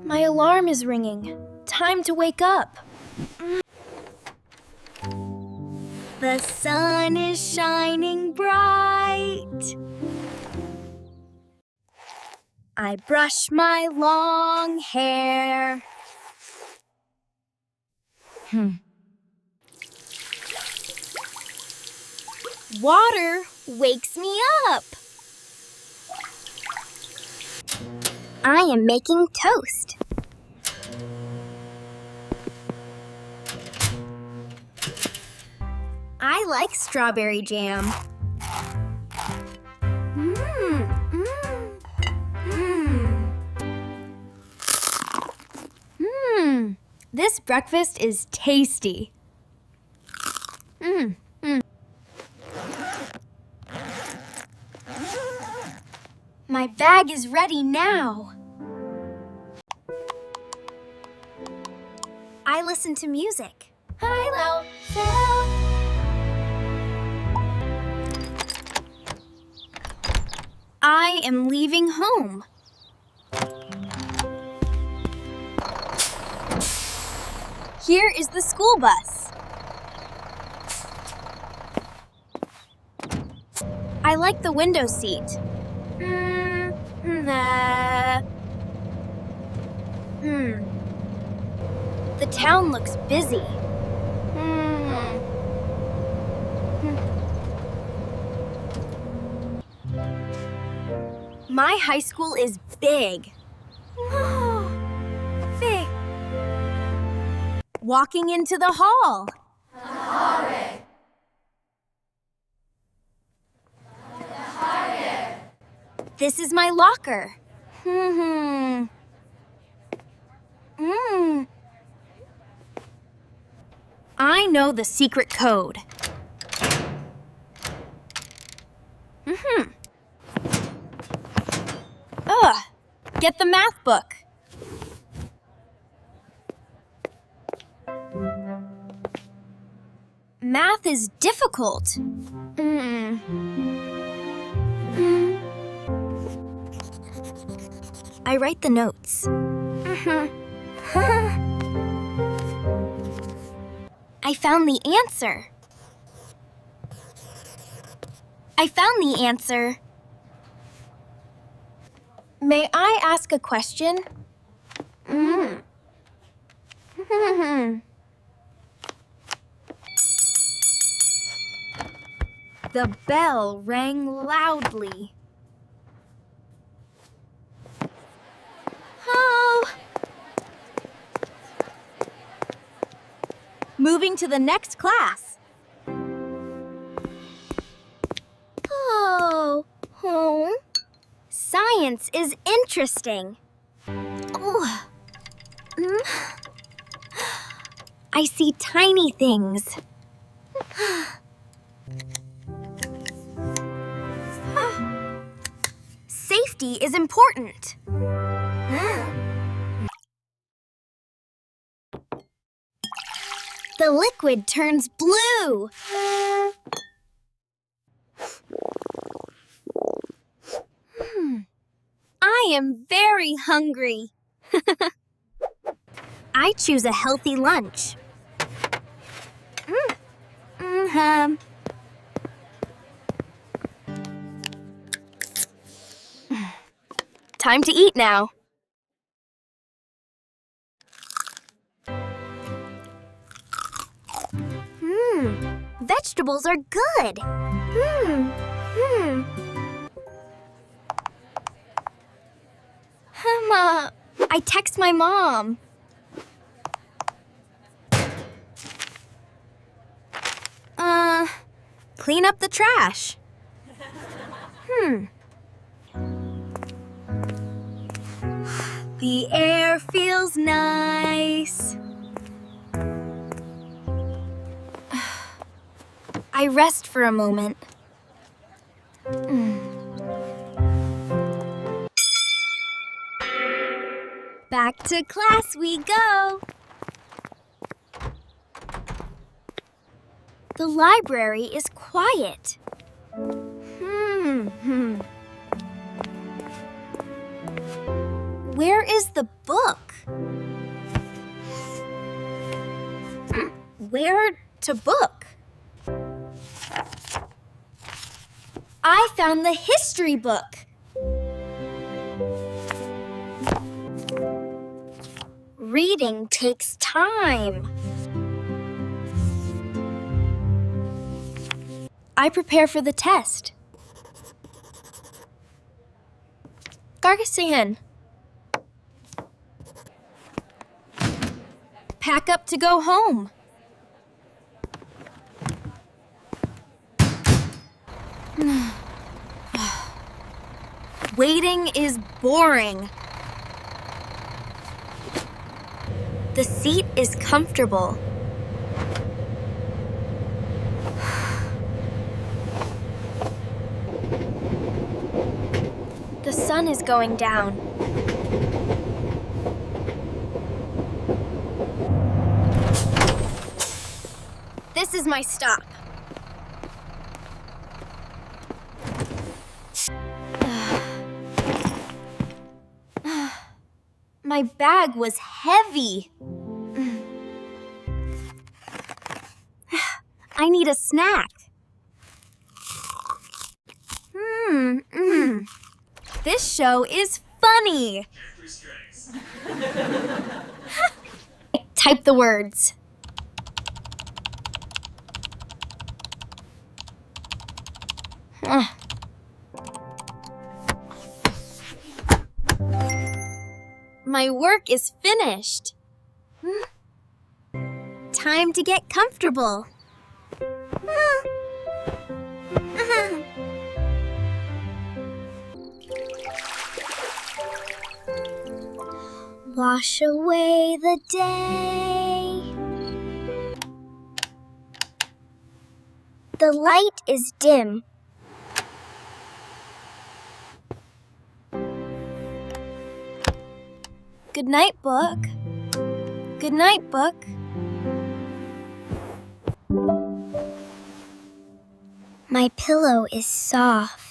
My alarm is ringing. Time to wake up. The sun is shining bright. I brush my long hair. Water wakes me up. I am making toast. I like strawberry jam. This breakfast is tasty. My bag is ready now. I listen to music. Hello. I am leaving home. Here is the school bus. I like the window seat. The town looks busy. My high school is big. Big. Walking into the hall. This is my locker. I know the secret code. Get the math book. Math is difficult. I write the notes. I found the answer. May I ask a question? The bell rang loudly. Oh! Moving to the next class. Oh. Science is interesting. I see tiny things. Safety is important. The liquid turns blue. I am very hungry. I choose a healthy lunch. Time to eat now. Vegetables are good. I text my mom. Clean up the trash. The air feels nice. I rest for a moment. Back to class we go. The library is quiet. a book. I found the history book. Reading takes time. I prepare for the test. Gargasan. Pack up to go home. Waiting is boring. The seat is comfortable. The sun is going down. This is my stop. My bag was heavy. I need a snack. This show is funny. Type the words. My work is finished. Time to get comfortable. Wash away the day. The light is dim. Good night, book. Good night, book. My pillow is soft.